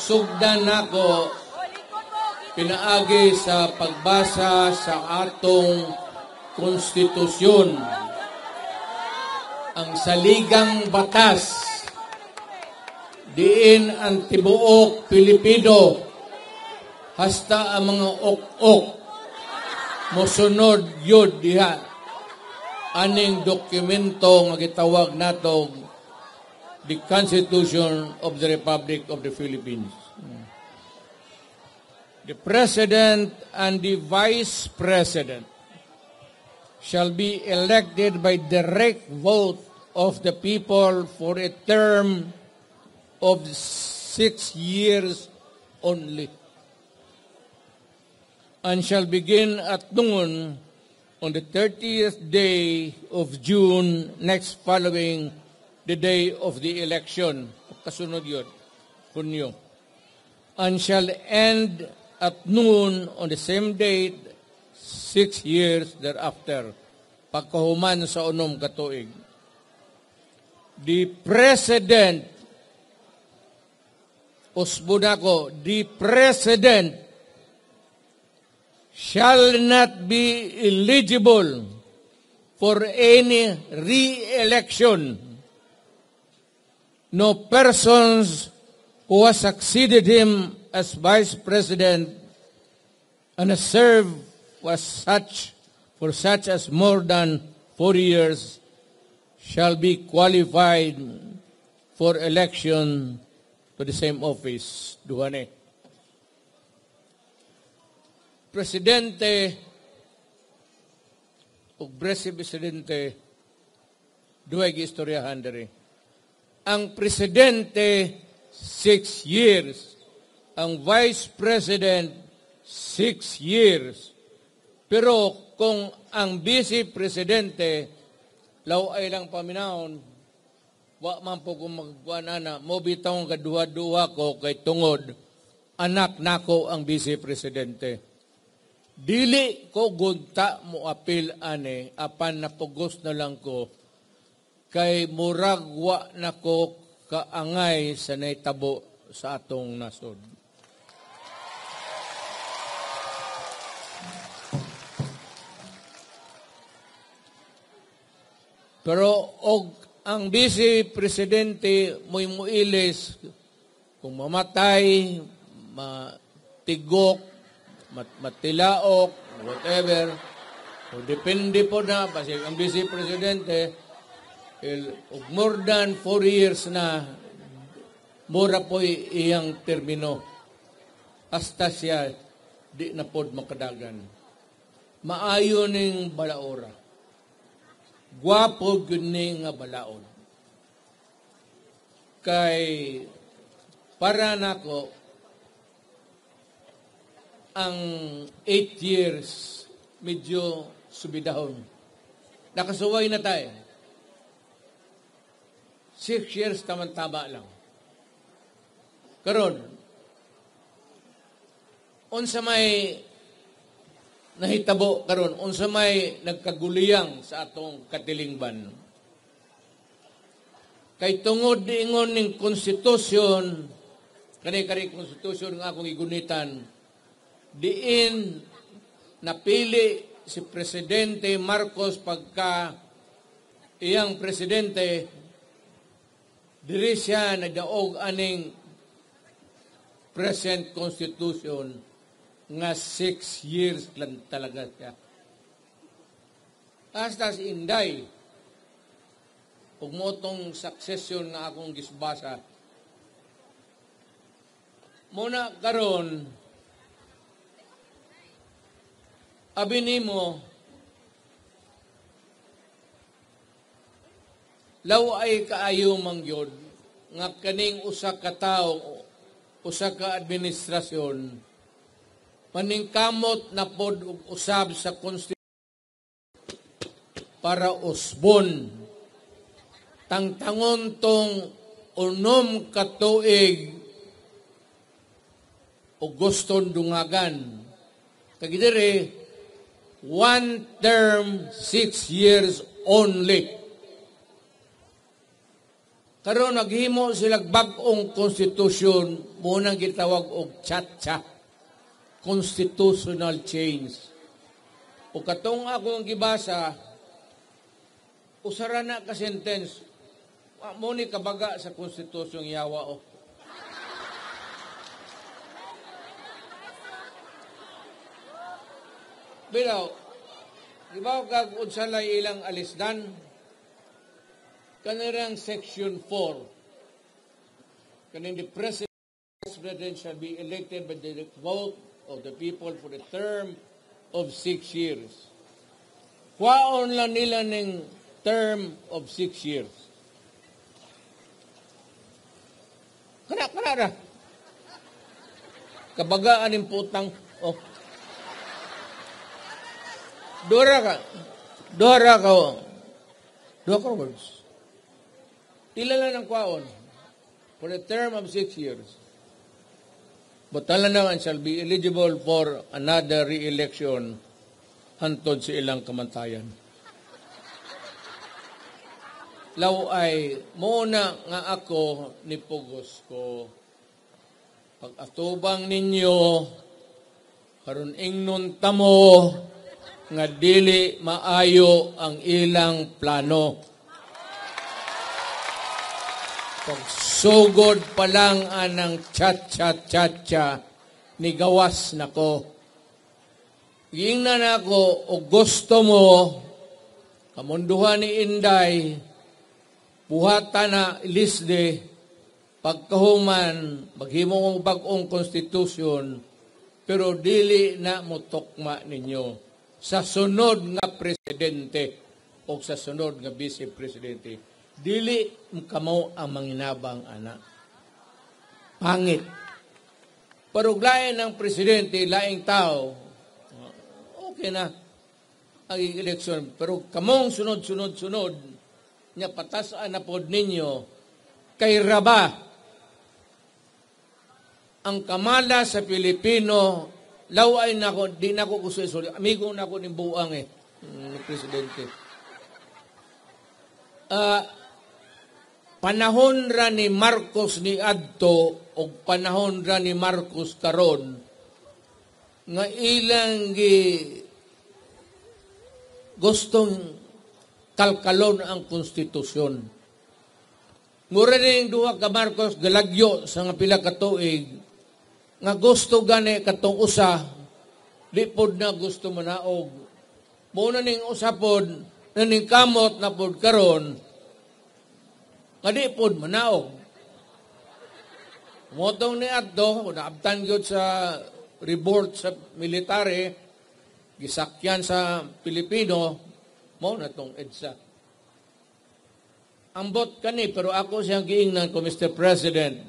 sugdan nako pinaagi sa pagbasa sa atong konstitusyon. Ang saligang batas diin ang tibuok Pilipino hasta ang mga ok-ok mosunod yun diha aning dokumento nga gitawag nato the Constitution of the Republic of the Philippines. The President and the Vice President shall be elected by direct vote of the people for a term of 6 years only, and shall begin at noon on the 30th day of June next following the day of the election. Kasunod yun, Hunyo. And shall end at noon on the same date 6 years thereafter, pagkahuman sa unom katuig. The President, usbunako, the President shall not be eligible for any re-election. No persons who has succeeded him as Vice President and has served for such as more than 4 years shall be qualified for election to the same office. Duhane. Presidente o Vice Presidente duhay giistoryahan diri. Ang Presidente 6 years, ang Vice President 6 years. Pero kung ang Vice Presidente law ay lang paminahon, wa man po kung magkuanana, mo bitaw nga duha-duha ko kay tungod anak nako ang Vice Presidente. Dili ko gunta mo apil ane, apan napugos na lang ko, kay murag wa nako kaangay sa naitabo sa atong nasod. Pero og ang Vice Presidente mo'y muilis kung mamatay, matigok, matilaok, whatever, o depende po na, kasi ang Vice Presidente, more than 4 years na, mura po iyang termino. Hasta siya, di na po makadagan. Maayo ning balaora. Gwapo yun nga balaod. Kay, para nako, ang 8 years, medyo subidahon. Nakasuway na tayo. 6 years, tama-tama lang. Karon, unsa may nahitabo karon, unsa may nagkaguliyang sa atong katilingban. Kay tungod diingon ning konstitusyon, kani konstitusyon nga akong igunitan, diin napili si Presidente Marcos pagka iyang presidente, diri siya nagdaog aning present constitution nga 6 years lang talaga siya. Hasta si Inday, ug mo tong succession nga akong gisbasa, muna karon, abi nimo, law ay kaayo mangyod nga kaning usa ka tawo, usa ka administrasyon, maningkamot na pod og usab sa konstitusyon para usbon tangtangon tong unom ka tuig o guston dungagan. Kagidere, 1 term, 6 years only. Karon naghimo sila bag-ong konstitusyon, munang gitawag og chat-chat, constitutional change. O katong akong gibasa, usara na ka sentence, mo ni kabaga sa konstitusyong yawa o. Bilaw, di ba kag unsalay ilang alisdan? Kanirang section 4. Kanin the president shall be elected by the vote of the people for the term of 6 years. Kwaon lang nila ng term of 6 years. Kana. Kabagaan ng putang. Oh. Dora ka words. Tilala ng kwaon for a term of 6 years. But talanang shall be eligible for another re-election hantod sa ilang kamantayan. Law ay muna nga ako ni pugos ko. Pag-atubang ninyo, karon ingnon tamo, nga dili maayo ang ilang plano. Pagsugod pa lang anang chat-chat-chat-chat, ni gawas nako. Giingnan ako, o gusto mo, kamunduhan ni Inday, buhatan na ilisde, pagkahuman, maghimo kong bagong konstitusyon, pero dili na mutokma ninyo sa sunod nga presidente o sa sunod nga vice-presidente. Dili kamo ang manginabang anak. Pangit. Paruglayan ng presidente, laing tao, okay na ang eleksyon. Pero kamong sunod-sunod, nga patasaan na pod ninyo, kay Raba, ang kamala sa Pilipino, laway na ako, di na ako kusulit. Amigo na ako ng buang presidente. Panahon ra ni Marcos ni Adto o panahon ra ni Marcos karon nga ilang gustong kalkalon ang konstitusyon. Mura rin duha ka Marcos galagyo sa nga pila ka tuig nga gusto gani katong usa di pod na gusto manaog. Muna ning usapod na ning kamot na pod karon nga di pod manaog. Motong ni Adto naabtan gyud sa report sa military gisakyan sa Pilipino mo na tong EDSA. Ambot kani pero ako siyang giingnan ko, Mr. President,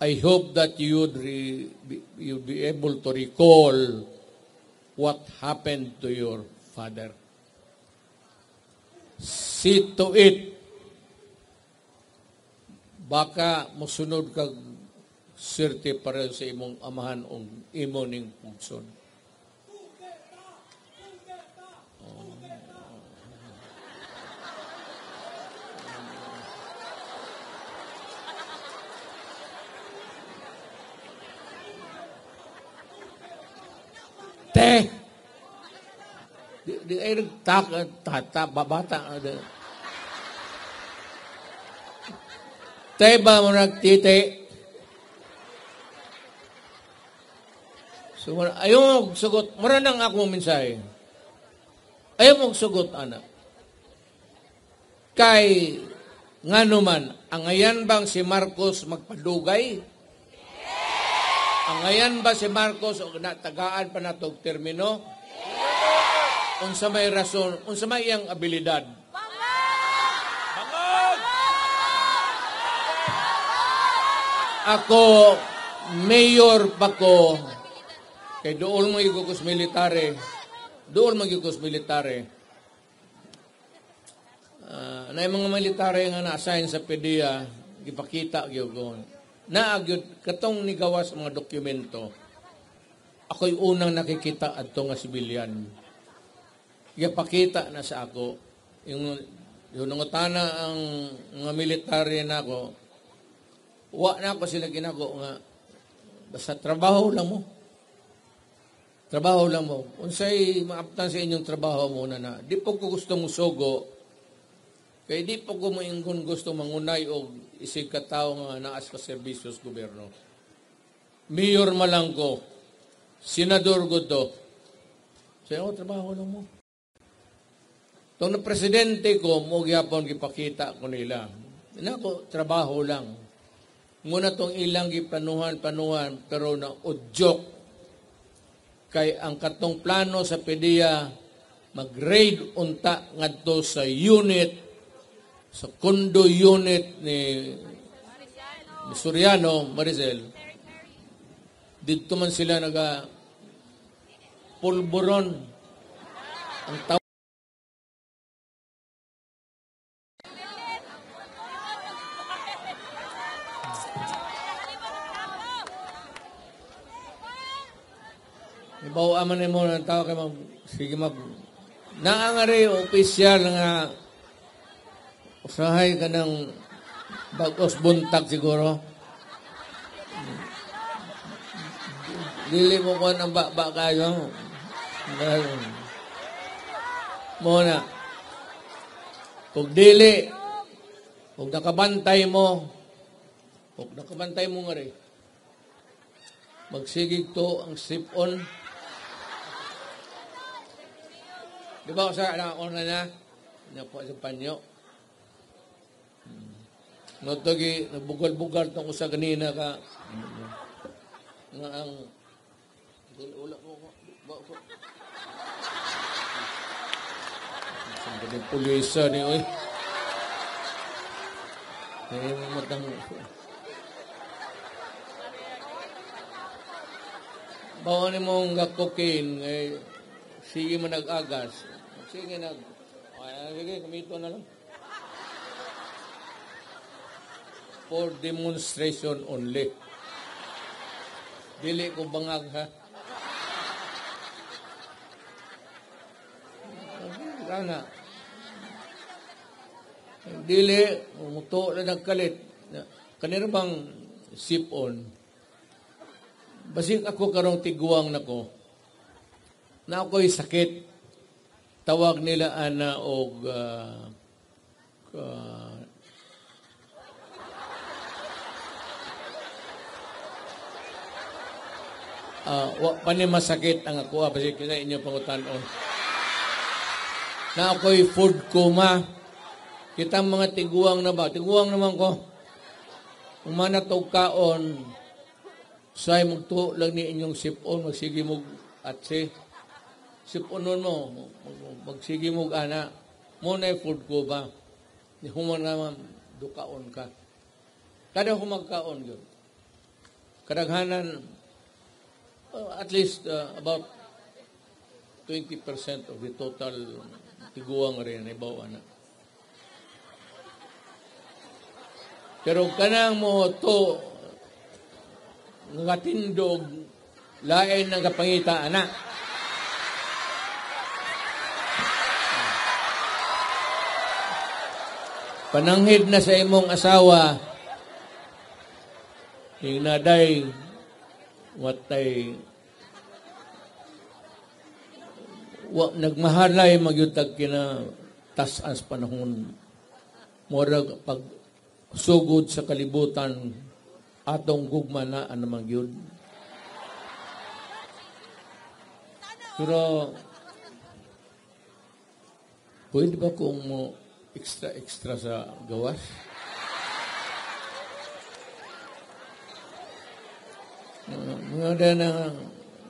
I hope that you'd be able to recall what happened to your father. See to it. Baka musunod kag sirte para sa imong amahan o imo ning pugson. Di ay tata babata ba mo nagtiti? So ayaw mo sugot, mura nang ako mensahe. Ayaw mo sugot, anak. Kay nganuman, ang ayan bang si Marcos magpadugay? Ang ayan ba si Marcos o tagaan pa na itong termino? Unsa may rason, unsa may iyang abilidad. Ako, mayor pa ko, kay dool mo igukos military, na yung mga military nga na-assign sa PDEA, ipakita gyud naagyod katong nigawas mga dokumento. Ako'y unang nakikita adto nga sibilyan. Ipakita na sa ako yung Yung nangutana ang mga military na ako, wa na ako sila ginako nga, basta trabaho lang mo. Trabaho lang mo. Unsay maaptan sa inyong trabaho muna na. Di po ko gusto mo sugo, kaya di po ko maingon gusto mangunay o isig katao nga naas ka serbisyos gobyerno. Mayor malang ko, senador ko to. Sayo, trabaho lang mo. Itong na presidente ko, mo gyapon gipakita ko nila. Nako, trabaho lang. Muna tong ilang giplanuhan, pero na udyok. Kay ang katong plano sa PDEA, mag-raid unta ngadto sa unit, sa condo unit ni Soriano, Maricel. Dito man sila pulburon ang tao. Ibaw aman mo ng tao kay sige naangari opisyal nga usahay ka ng bagos buntag siguro. Dili mo ko ng baba kayo. Muna. Kung dili, kung nakabantay mo nga rin, magsigig to ang sip-on. Di ba sa on na po sa panyo? Notogi, nagbugal-bugal itong usa ganina ka. Nga ang wala mo ko. Saan ka pulisa ni oy? Kaya mo matang... Bawa ni mong cocaine, sige mo nag-agas. Sige sige, kumito na lang. For demonstration only. Dili ko bangag, ha? Sana. Dili, umuto na nagkalit. Kanina bang sip-on? Basig ako karong tiguang nako. Na ako'y sakit. Tawag nila ana og pani masakit ang ako basig sa inyo pangutan-on. Na ako'y food coma. Kita mga tiguang na ba? Tiguang naman ko. Kung manatog kaon, say magtuo lang ni inyong sipon, magsige mo atse. Siponon mo, magsige mo ana. Muna food coma. Ni human naman, dukaon ka. Kada humagkaon yun. Kadaghanan, at least about 20% of the total tiguang rin, ibaw na. Pero kanang mo to ngatindog lain ng kapangita anak. Pananghid na sa imong asawa hinaday watay nagmahalay magyutag kina tas-as panahon murag pag sugod sa kalibutan atong gugma na anamang yun. Pero pwede ba kung mo extra sa gawas? Mga na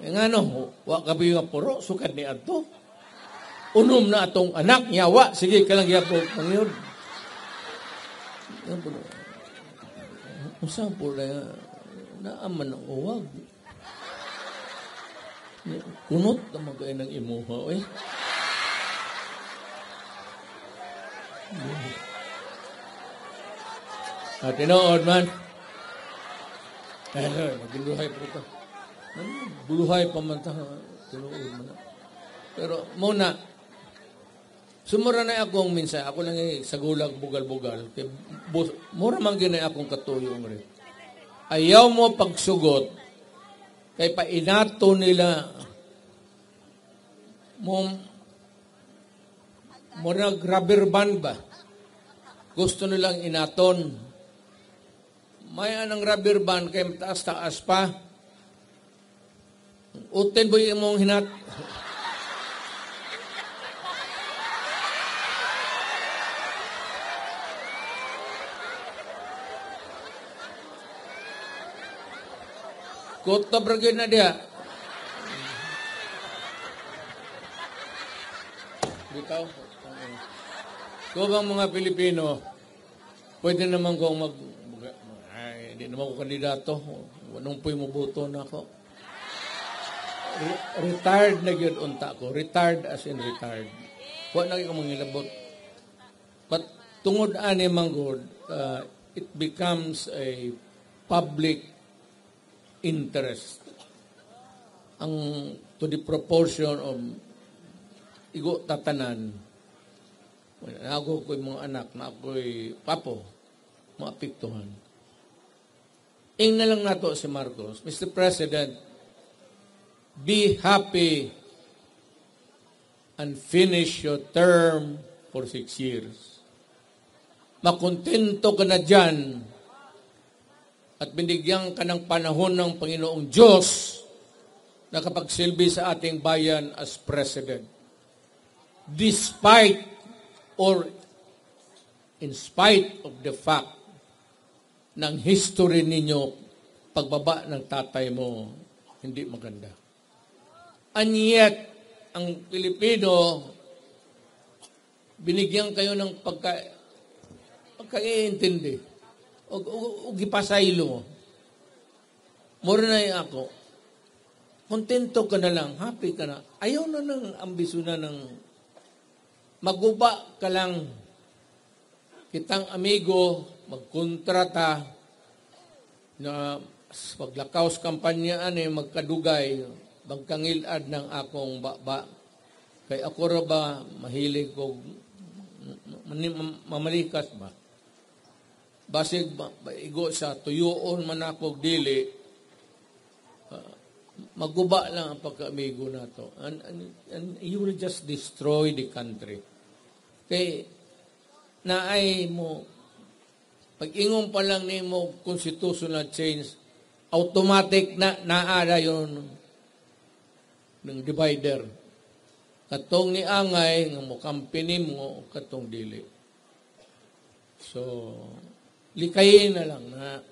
nga no, wa kabi nga puro, sukat ni ato. Unom na atong anak, yawa, sige ka lang yapo, Panginoon. Usang po na naaman ng uwag. Kunot na magkain ng imuha, eh. At tinood man. Magbuluhay po ito. Buluhay pa man ito. Tinood man. Pero muna, Sumura na akong minsan, ako lang sa gulag, bugal-bugal. Mura man ginay akong katuyong rin. Ayaw mo pagsugot, kay painato nila, mo nag-rubber band ba? Gusto nilang inaton. May anang rubber band, kay taas-taas pa. Uten mo yung mong hinat. Kota beragin na dia. Bitaw. Kung bang mga Pilipino, pwede naman kong hindi naman ko kandidato. Anong po'y mabuto na ako? Retired na yun unta ko. Retired as in retired. Huwag na kayo mangilabot. But tungod ani manggod, it becomes a public interest. Ang to the proportion of igo tatanan. Ako ko'y mga anak, na ako'y papo, maapiktuhan. Ing na lang nato si Marcos, Mr. President, be happy and finish your term for 6 years. Makontento ka na dyan at binigyan ka ng panahon ng Panginoong Diyos na kapagsilbi sa ating bayan as President. Despite or in spite of the fact ng history ninyo, pagbaba ng tatay mo, hindi maganda. And yet, ang Pilipino, binigyan kayo ng pagkaiintindi. O gipasaylo mo. Mura na yung ako. Kontento ka na lang, happy ka na. Ayaw na ng ambisyon na ng maguba ka lang. Kitang amigo, magkontrata na paglakaw sa kampanya magkadugay, magkangilad ng akong baba. Kay ako ra ba mahilig ko mamalikas ba? Basig igo sa tuyoon man ako dili, maguba lang ang pagka-amigo na to. And you will just destroy the country. Kay naay mo, pag-ingon pa lang ni mo constitutional change, automatic na naara yun ng divider. Katong ni angay, ng mukampini mo, katong dili. So, likayin na lang na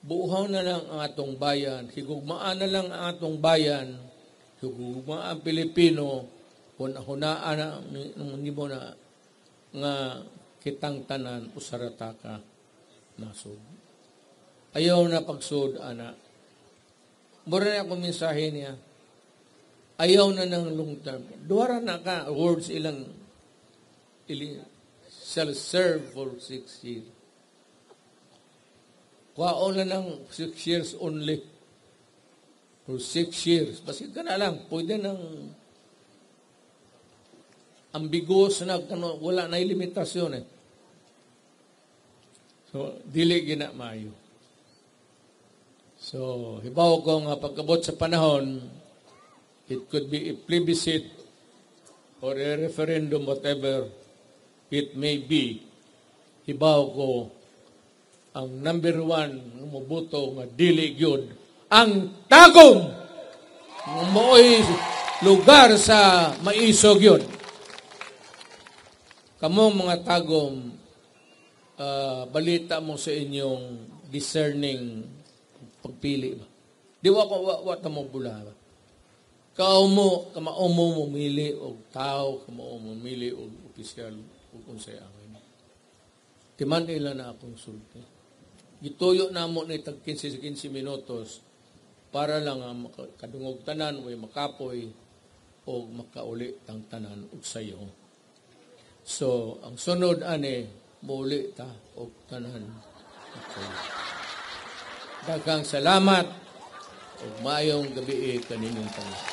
buuhaw na lang ang atong bayan, higugmaan na lang ang atong bayan, higugmaan ang Pilipino, hunaan na mo na nga kitang tanan usarataka nasod. Ayaw na pagsud, ana. Mura na akong mensahe niya. Ayaw na ng long term. Duwara na ka, words ilang shall serve for 6 years. Kwaon na ng 6 years only. For 6 years. Basig ka na lang. Pwede nang ambiguous na, wala na limitasyon eh. So, dili gina maayo. So, hibaw ko nga pagkabot sa panahon, it could be a plebiscite or a referendum, whatever it may be. Hibaw ko, ang number 1 ng mabuto nga dili gyud ang tagom ng mooy lugar sa maisog yun. Kamong mga tagom, balita mo sa inyong discerning pagpili ba? Di wa mo bula ba? Kamao mo mamili og tao, kamao mo mamili og opisyal ug unsay angay. Timan ila na akong sulti. Gituyo na mo ni tag 15 minutos para lang kadungog tanan way makapoy o makauli tang tanan og sayo. So, ang sunod ani muli ta og tanan. Okay. Daghang salamat ug maayong gabi kaninyong tanan.